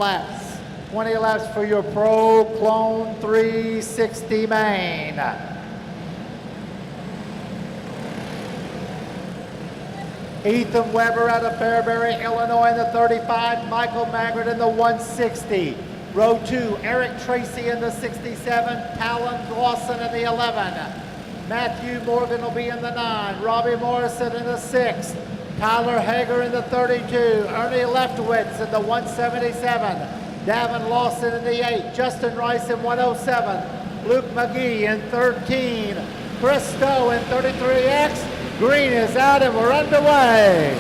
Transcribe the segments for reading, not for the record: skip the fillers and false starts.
laps. 20 laps for your Pro Clone 360 main. Ethan Weber out of Fairbury, Illinois in the 35, Michael Maggard in the 160. Row 2, Eric Tracy in the 67, Talon Lawson in the 11. Matthew Morgan will be in the 9, Robbie Morrison in the 6, Tyler Hager in the 32, Ernie Leftwitz in the 177, Davin Lawson in the 8, Justin Rice in 107, Luke McGee in 13, Chris Stowe in 33X. Green is out and we're underway.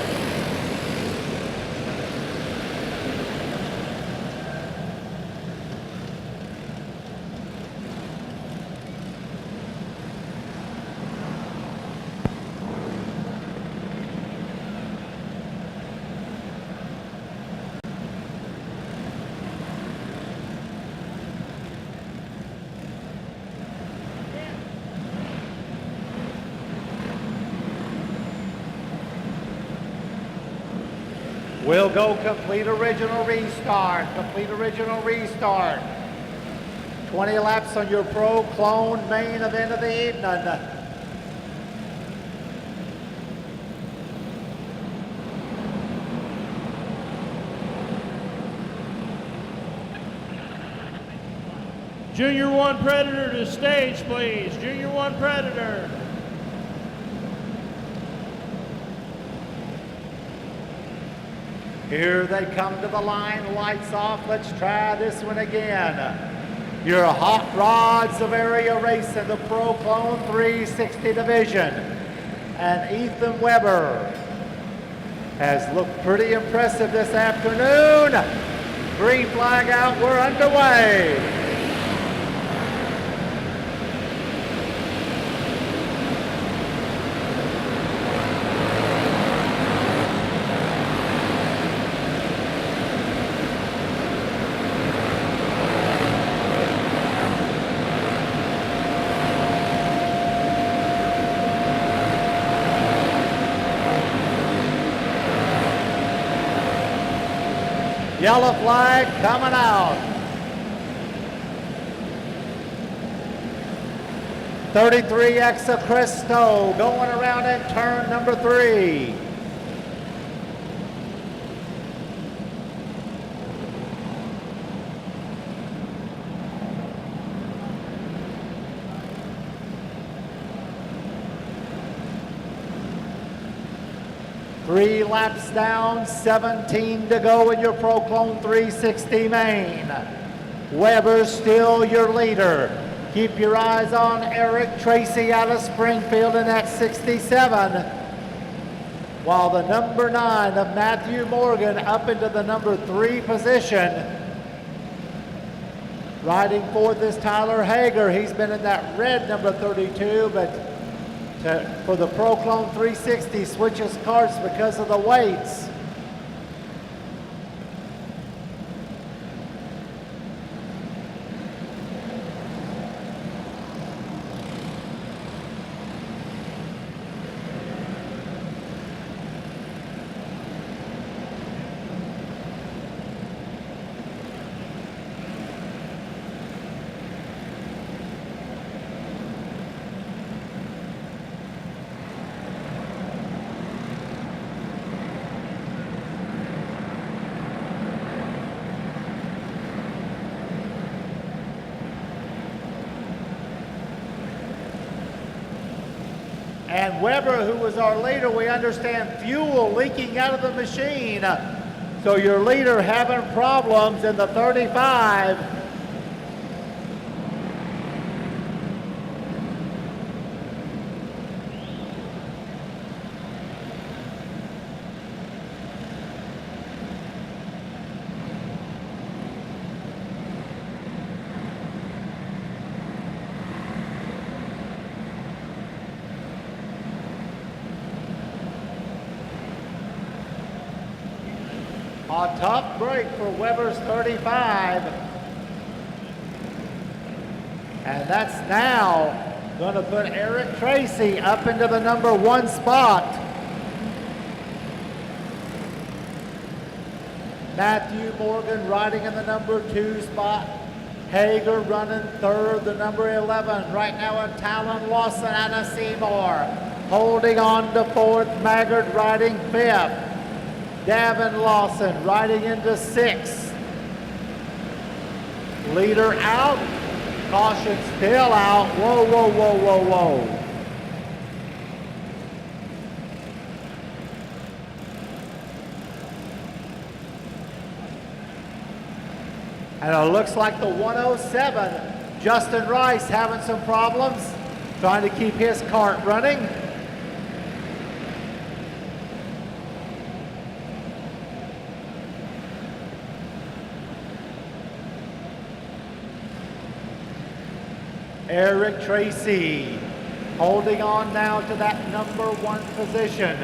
We'll go complete original restart, 20 laps on your Pro Clone main event of the evening. Junior 1 Predator to stage, please. Junior 1 Predator. Here they come to the line, lights off. Let's try this one again. Your hot rods of area racing, the Pro Clone 360 division. And Ethan Weber has looked pretty impressive this afternoon. Green flag out, we're underway. Yellow flag coming out. 33X of Cristo going around in turn number 3. Three laps down, 17 to go in your Pro Clone 360 main. Weber's still your leader. Keep your eyes on Eric Tracy out of Springfield in that 67. While the number 9 of Matthew Morgan up into the number 3 position. Riding fourth is Tyler Hager. He's been in that red number 32, but for the Pro Clone 360 switches carts because of the weights. And Weber, who was our leader, we understand fuel leaking out of the machine. So your leader having problems in the 35. A tough break for Weber's 35. And that's now going to put Eric Tracy up into the number 1 spot. Matthew Morgan riding in the number 2 spot. Hager running third, the number 11. Right now in Talon Lawson out of Seymour. Holding on to fourth, Maggard riding fifth. Davin Lawson riding into sixth. Leader out. Caution still out. Whoa, whoa, whoa, whoa, whoa. And it looks like the 107, Justin Rice having some problems, trying to keep his cart running. Eric Tracy holding on now to that number 1 position.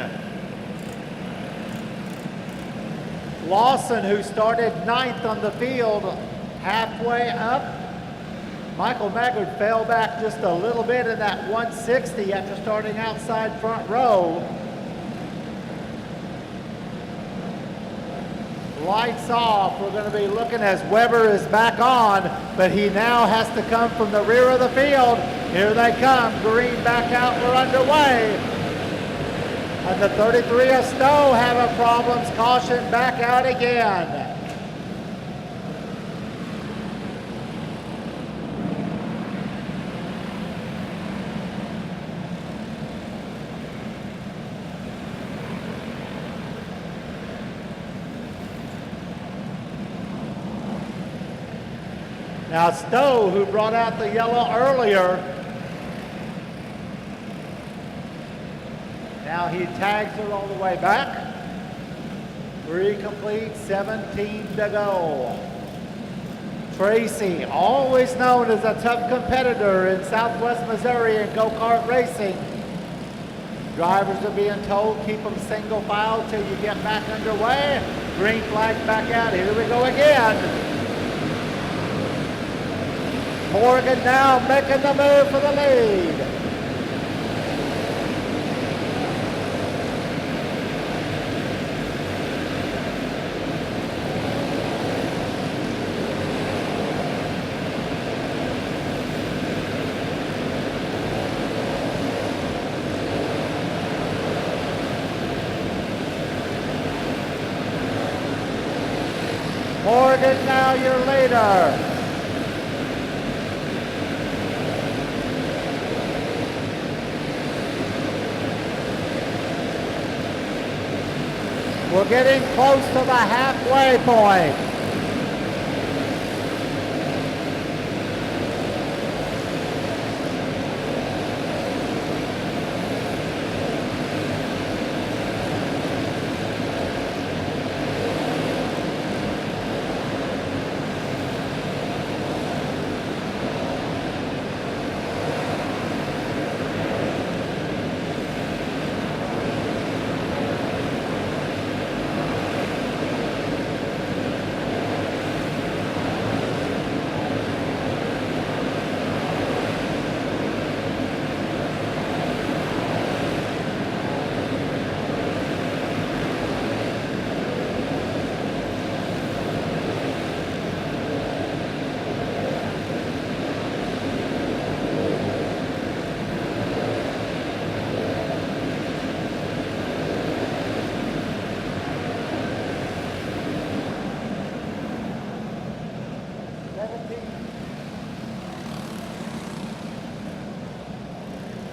Lawson, who started 9th on the field, halfway up. Michael Maggard fell back just a little bit in that 160 after starting outside front row. Lights off. We're going to be looking as Weber is back on, but he now has to come from the rear of the field. Here they come. Green back out. We're underway. And the 33 of Stowe having problems. Caution back out again. Now Stowe, who brought out the yellow earlier, now he tags it all the way back. 3 complete, 17 to go. Tracy, always known as a tough competitor in Southwest Missouri in go-kart racing. Drivers are being told keep them single file till you get back underway. Green flag back out. Here we go again. Morgan now making the move for the lead. Morgan now your leader. We're getting close to the halfway point.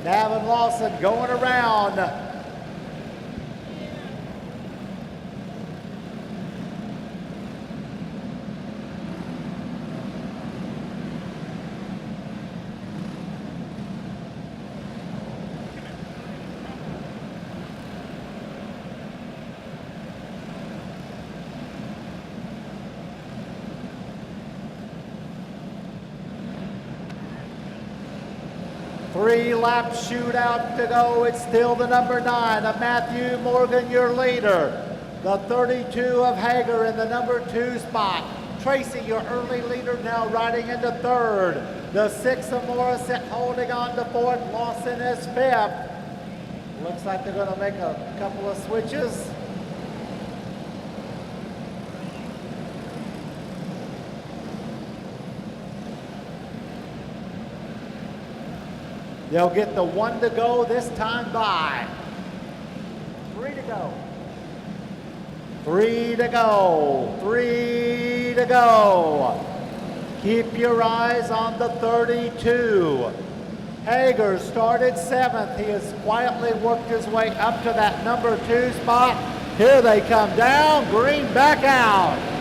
Davin Lawson going around. Three-lap shootout to go. It's still the number 9 of Matthew Morgan, your leader. The 32 of Hager in the number 2 spot. Tracy, your early leader, now riding into 3rd. The 6 of Morissette holding on to 4th. Lawson is 5th. Looks like they're going to make a couple of switches. They'll get the 1 to go this time by. 3 to go. 3 to go. 3 to go. Keep your eyes on the 32. Hager started 7th. He has quietly worked his way up to that number 2 spot. Here they come down. Green back out.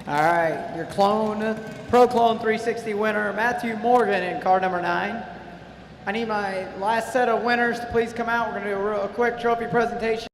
All right, your Pro Clone 360 winner, Matthew Morgan in car number 9. I need my last set of winners to please come out. We're going to do a quick trophy presentation.